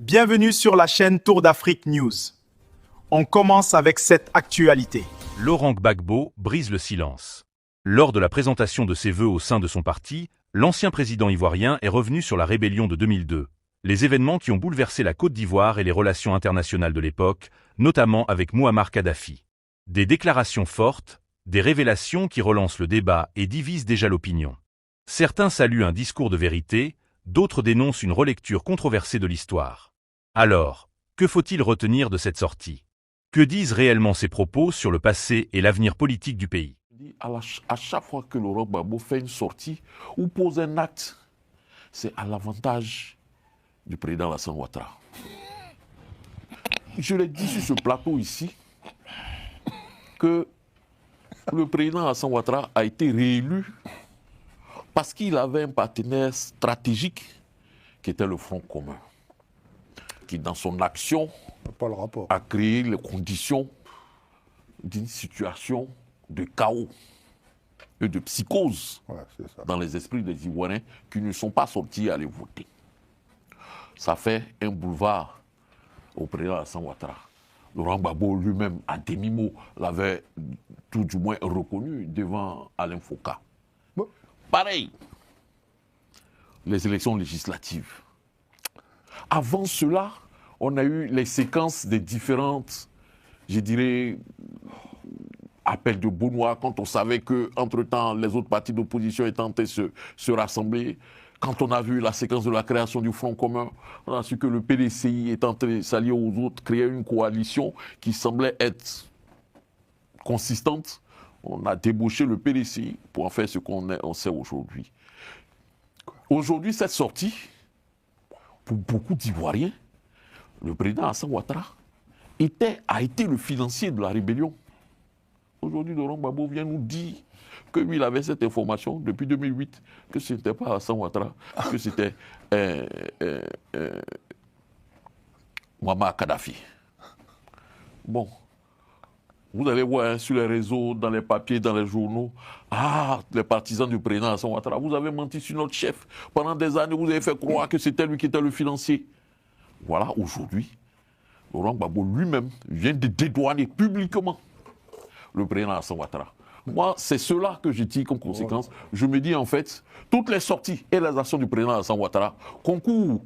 Bienvenue sur la chaîne Tour d'Afrique News. On commence avec cette actualité. Laurent Gbagbo brise le silence. Lors de la présentation de ses vœux au sein de son parti, l'ancien président ivoirien est revenu sur la rébellion de 2002, les événements qui ont bouleversé la Côte d'Ivoire et les relations internationales de l'époque, notamment avec Mouammar Kadhafi. Des déclarations fortes, des révélations qui relancent le débat et divisent déjà l'opinion. Certains saluent un discours de vérité, d'autres dénoncent une relecture controversée de l'histoire. Alors, que faut-il retenir de cette sortie? Que disent réellement ces propos sur le passé et l'avenir politique du pays? À chaque fois que Laurent Gbagbo fait une sortie ou pose un acte, c'est à l'avantage du président Alassane Ouattara. Je l'ai dit sur ce plateau ici que le président Alassane Ouattara a été réélu parce qu'il avait un partenaire stratégique qui était le Front commun, qui dans son action a créé les conditions d'une situation de chaos et de psychose dans les esprits des Ivoiriens qui ne sont pas sortis à aller voter. Ça fait un boulevard au président Alassane Ouattara. Laurent Gbagbo lui-même, à demi-mot, l'avait tout du moins reconnu devant Alain Foucault. Bon. Pareil, les élections législatives. Avant cela, on a eu les séquences des différentes, je dirais, appels de Benoît, quand on savait qu'entre-temps, les autres partis d'opposition étaient en train de se rassembler. Quand on a vu la séquence de la création du Front commun, on a su que le PDCI est en train de s'allier aux autres, créer une coalition qui semblait être consistante. On a débauché le PDCI pour en faire ce qu'on sait aujourd'hui. Aujourd'hui, cette sortie, pour beaucoup d'Ivoiriens, le président Alassane Ouattara a été le financier de la rébellion. Aujourd'hui, Laurent Gbagbo vient nous dire que lui, il avait cette information depuis 2008, que ce n'était pas Alassane Ouattara, que c'était Mouammar Kadhafi. Bon, vous allez voir sur les réseaux, dans les papiers, dans les journaux, les partisans du président Alassane Ouattara, vous avez menti sur notre chef. Pendant des années, vous avez fait croire que c'était lui qui était le financier. Voilà, aujourd'hui, Laurent Gbagbo lui-même vient de dédouaner publiquement le président Alassane Ouattara. Moi, c'est cela que je tire comme conséquence. Je me dis en fait, toutes les sorties et les actions du président Alassane Ouattara concourent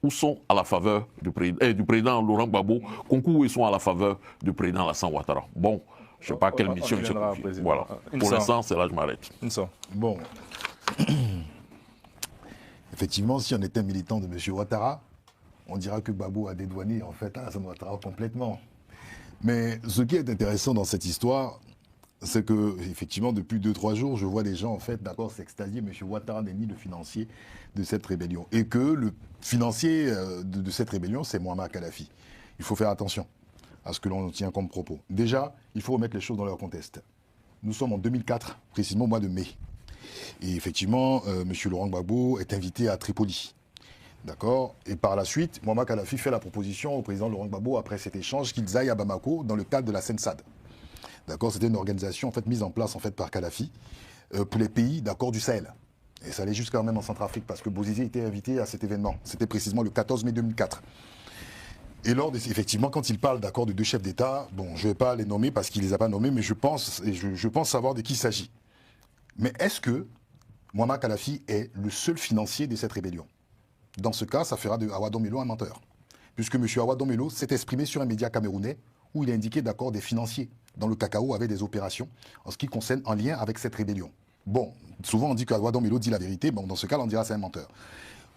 ou sont à la faveur du président Laurent Gbagbo, concourent ou sont à la faveur du président Alassane Ouattara. Bon, je ne sais pas quelle mission il se confie. Voilà. Pour l'instant, c'est là que je m'arrête. Bon. Effectivement, si on était militant de M. Ouattara, on dira que Gbagbo a dédouané en fait Alassane Ouattara complètement. Mais ce qui est intéressant dans cette histoire, c'est que, effectivement, depuis 2-3 jours, je vois des gens, en fait, d'accord, s'extasier. M. Ouattara n'est ni le financier de cette rébellion. Et que le financier de cette rébellion, c'est Mouammar Kadhafi. Il faut faire attention à ce que l'on tient comme propos. Déjà, il faut remettre les choses dans leur contexte. Nous sommes en 2004, précisément au mois de mai. Et effectivement, M. Laurent Gbagbo est invité à Tripoli. D'accord. Et par la suite, Mouammar Kadhafi fait la proposition au président Laurent Gbagbo, après cet échange, qu'ils aillent à Bamako dans le cadre de la SENSAD. D'accord. C'était une organisation en fait, mise en place en fait, par Kadhafi pour les pays d'accord, du Sahel. Et ça allait jusqu'à même en Centrafrique, parce que Bozizé était invité à cet événement. C'était précisément le 14 mai 2004. Et effectivement, quand il parle d'accord de deux chefs d'État, bon, je ne vais pas les nommer parce qu'il ne les a pas nommés, mais je pense savoir de qui il s'agit. Mais est-ce que Mouammar Kadhafi est le seul financier de cette rébellion? Dans ce cas, ça fera de Awadon Melo un menteur. Puisque M. Awadon Melo s'est exprimé sur un média camerounais où il a indiqué d'accord des financiers dans le cacao avec des opérations en ce qui concerne en lien avec cette rébellion. Bon, souvent on dit qu'Awadon Melo dit la vérité, bon, dans ce cas, on dira c'est un menteur.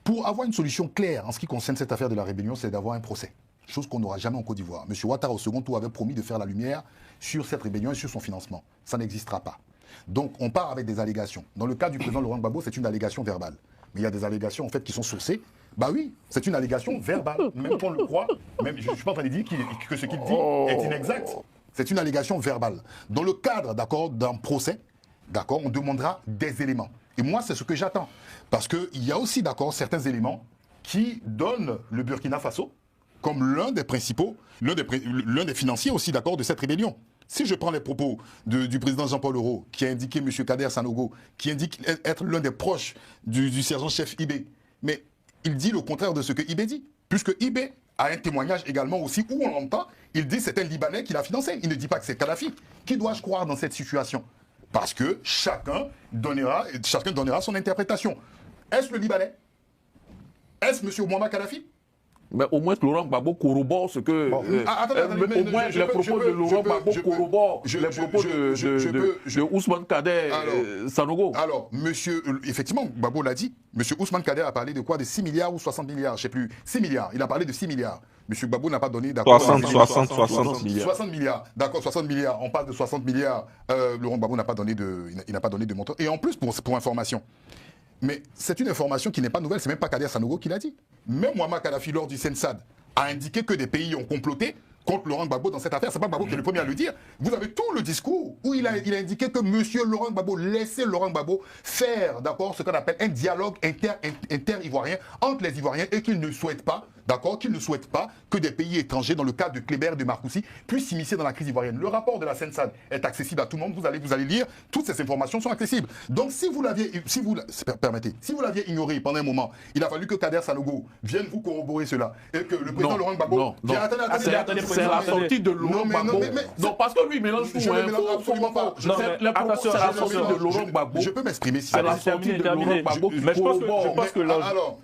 Pour avoir une solution claire en ce qui concerne cette affaire de la rébellion, c'est d'avoir un procès. Chose qu'on n'aura jamais en Côte d'Ivoire. M. Ouattara, au second tour, avait promis de faire la lumière sur cette rébellion et sur son financement. Ça n'existera pas. Donc, on part avec des allégations. Dans le cas du président Laurent Gbagbo, c'est une allégation verbale. Mais il y a des allégations en fait qui sont sourcées. Bah oui, c'est une allégation verbale. Même qu'on le croit, même, je ne suis pas en train de dire que ce qu'il dit est inexact. C'est une allégation verbale. Dans le cadre, d'accord, d'un procès, d'accord, on demandera des éléments. Et moi, c'est ce que j'attends. Parce qu'il y a aussi, d'accord, certains éléments qui donnent le Burkina Faso comme l'un des principaux, l'un des financiers aussi, d'accord, de cette rébellion. Si je prends les propos du président Jean-Paul Leroux, qui a indiqué M. Kader Sanogo, qui indique être l'un des proches du sergent-chef Ibé, mais il dit le contraire de ce que Ibé dit. puisque IB a un témoignage également aussi où on entend, il dit c'est un Libanais qui l'a financé. Il ne dit pas que c'est Kadhafi. Qui dois-je croire dans cette situation? Parce que chacun donnera son interprétation. Est-ce le Libanais? Est-ce M. Muammar Kadhafi? Mais au moins Laurent Gbagbo corrobore ce que... au moins les propos de Laurent Gbagbo corroborent les propos de Ousmane Kader Sanogo. Alors, effectivement, Gbagbo l'a dit, M. Ousmane Kader a parlé de quoi? De 6 milliards ou 60 milliards, je ne sais plus. 6 milliards, il a parlé de 6 milliards. M. Gbagbo n'a pas donné d'accord. 60 milliards. 60 milliards, d'accord, 60 milliards. On parle de 60 milliards. Laurent Gbagbo n'a pas donné de montant. Et en plus, pour information, mais c'est une information qui n'est pas nouvelle, c'est même pas Kader Sanogo qui l'a dit. Même Muammar Kadhafi, lors du Sensad, a indiqué que des pays ont comploté contre Laurent Gbagbo dans cette affaire. C'est pas Gbagbo qui est le premier à le dire. Vous avez tout le discours où il a indiqué que M. Laurent Gbagbo laissait Laurent Gbagbo faire, d'accord, ce qu'on appelle un dialogue inter-ivoirien entre les Ivoiriens et qu'il ne souhaite pas, d'accord, qu'il ne souhaite pas que des pays étrangers, dans le cas de Kléber et de Marcoussi, puissent s'immiscer dans la crise ivoirienne. Le rapport de la Sensad est accessible à tout le monde. Vous allez lire. Toutes ces informations sont accessibles. Donc, si vous l'aviez ignoré pendant un moment, il a fallu que Kader Sanogo vienne vous corroborer cela et que le président Laurent Gbagbo... Attendez, c'est la sortie de Laurent Gbagbo. Non, parce que lui, il mélange tout. Je ne mélange absolument pas. C'est la sortie de Laurent Gbagbo. Je peux m'exprimer si c'est la sortie de Laurent Gbagbo. Mais je pense que là... Alors,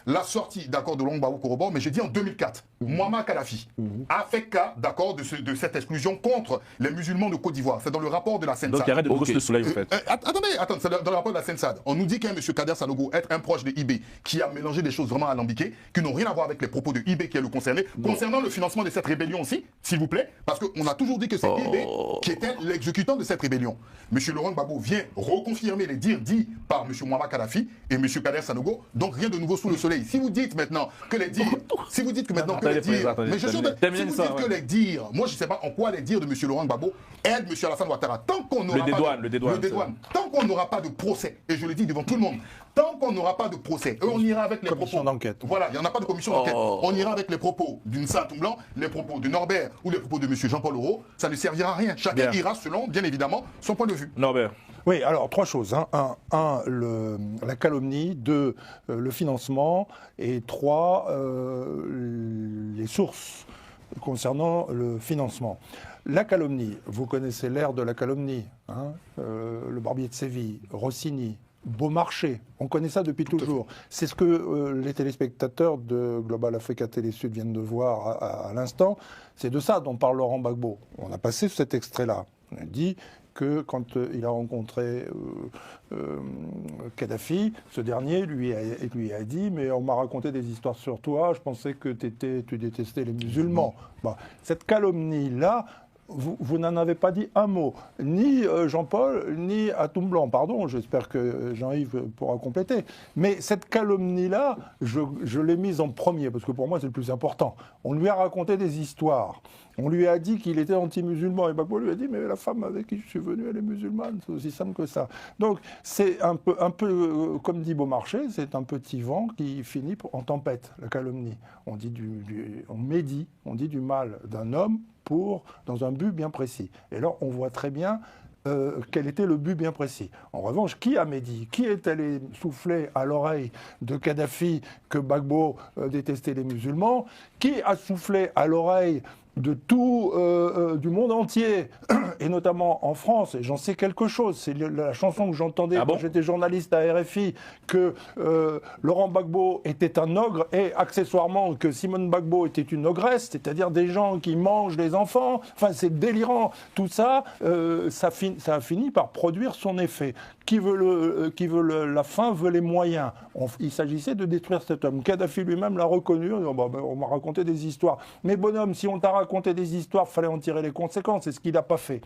la sortie, d'accord, de Laurent Gbagbo corrobore, mais je dis en 2004, Muammar Kadhafi a fait cas, d'accord, de cette exclusion contre les musulmans de Côte d'Ivoire. C'est dans le rapport de la Sensad. Donc il y a de brosser le soleil, en fait. Attendez, c'est dans le rapport de la Sensad. On nous dit qu'un M. Kader Sanogo est un proche de IB qui a mélangé des choses vraiment alambiquées, qui n'ont rien à voir avec les propos de IB qui est le concerné. Concernant le financement de cette rébellion aussi, s'il vous plaît, parce qu'on a toujours dit que c'est IB qui était l'exécutant de cette rébellion. M. Laurent Gbagbo vient reconfirmer les dires dits par M. Muammar Kadhafi et M. Kader Sanogo. Donc rien de nouveau sous le soleil. Si vous dites maintenant que les dires, si vous dites que maintenant que les dires, mais je suis si vous dites que les dires, moi je ne sais pas en quoi les dires de M. Laurent Gbagbo aident M. Alassane Ouattara. Tant qu'on n'aura pas le dédouane, tant qu'on n'aura pas de procès, et je le dis devant tout le monde, tant qu'on n'aura pas de procès, on ira avec les commission propos d'enquête. Voilà, il n'y en a pas de commission d'enquête. On ira avec les propos d'une Saint-Blanc, les propos de Norbert ou les propos de M. Jean-Paul Aureau. Ça ne servira à rien. Chacun ira selon, bien évidemment, son point de vue. Norbert. Oui, alors 3 choses. La calomnie, 2, le financement, et 3, les sources concernant le financement. La calomnie, vous connaissez l'ère de la calomnie, hein, le Barbier de Séville, Rossini, Beaumarchais, on connaît ça depuis toujours. C'est ce que les téléspectateurs de Global Africa Télé Sud viennent de voir à l'instant. C'est de ça dont parle Laurent Gbagbo. On a passé cet extrait-là. On a dit que quand il a rencontré Kadhafi, ce dernier lui a dit « mais on m'a raconté des histoires sur toi, je pensais que tu détestais les musulmans ». Bon, cette calomnie-là, vous n'en avez pas dit un mot, ni Jean-Paul, ni Atomblanc, pardon, j'espère que Jean-Yves pourra compléter. Mais cette calomnie-là, je l'ai mise en premier, parce que pour moi c'est le plus important. On lui a raconté des histoires. On lui a dit qu'il était anti-musulman. Et Gbagbo lui a dit, mais la femme avec qui je suis venu, elle est musulmane. C'est aussi simple que ça. Donc, c'est un peu comme dit Beaumarchais, c'est un petit vent qui finit en tempête, la calomnie. On dit on dit du mal d'un homme dans un but bien précis. Et là, on voit très bien quel était le but bien précis. En revanche, qui a médit? Qui est allé souffler à l'oreille de Kadhafi que Gbagbo détestait les musulmans? Qui a soufflé à l'oreille de tout, du monde entier, et notamment en France, et j'en sais quelque chose, c'est la chanson que j'entendais quand j'étais journaliste à RFI, que Laurent Gbagbo était un ogre, et accessoirement que Simone Gbagbo était une ogresse, c'est-à-dire des gens qui mangent les enfants, enfin c'est délirant, tout ça, ça a fini par produire son effet. Qui veut la fin veut les moyens. Il s'agissait de détruire cet homme. Kadhafi lui-même l'a reconnu, on m'a raconté des histoires. Mais bonhomme, si on t'a raconté des histoires, il fallait en tirer les conséquences, c'est ce qu'il n'a pas fait.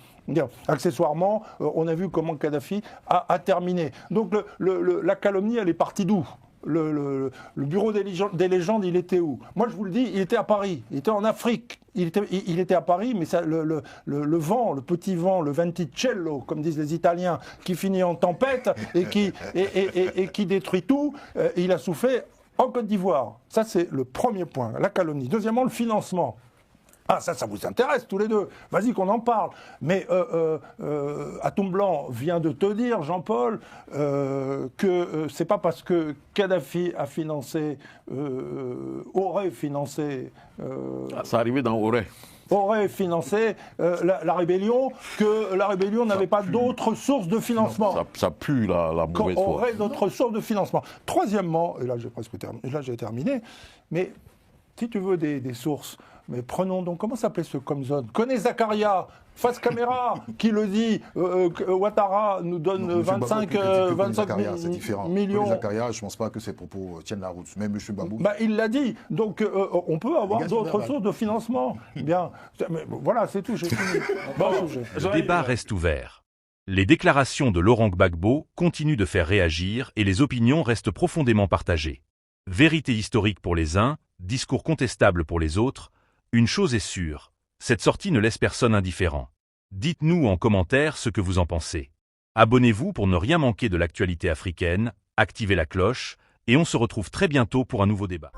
Accessoirement, on a vu comment Kadhafi a terminé. Donc la calomnie, elle est partie d'où ? Le bureau des légendes, il était où? Moi, je vous le dis, il était à Paris, il était en Afrique. Il était à Paris, mais ça, le vent, le petit vent, le venticello, comme disent les Italiens, qui finit en tempête et qui détruit tout, il a soufflé en Côte d'Ivoire. Ça, c'est le premier point, la calomnie. Deuxièmement, le financement. Ah, ça vous intéresse tous les deux. Vas-y qu'on en parle. Mais Atom Blanc vient de te dire, Jean-Paul, que c'est pas parce que Kadhafi a financé, aurait financé... Ça arrivait dans aurait financé la rébellion, que la rébellion n'avait pas d'autres sources de financement. Ça pue la mauvaise foi. Aurait d'autres sources de financement. Troisièmement, et là j'ai terminé, mais si tu veux des sources, mais prenons donc, comment s'appelait ce Comzone? Connais Zakaria, face caméra, qui le dit, Ouattara nous donne 25 millions. Zakaria, je ne pense pas que ses propos tiennent la route, même M. Babou. Bah, il l'a dit, donc on peut avoir d'autres sources de financement. Bien, mais voilà, c'est tout, j'ai fini. Le débat reste ouvert. Les déclarations de Laurent Gbagbo continuent de faire réagir et les opinions restent profondément partagées. Vérité historique pour les uns, discours contestable pour les autres, une chose est sûre, cette sortie ne laisse personne indifférent. Dites-nous en commentaire ce que vous en pensez. Abonnez-vous pour ne rien manquer de l'actualité africaine, activez la cloche, et on se retrouve très bientôt pour un nouveau débat.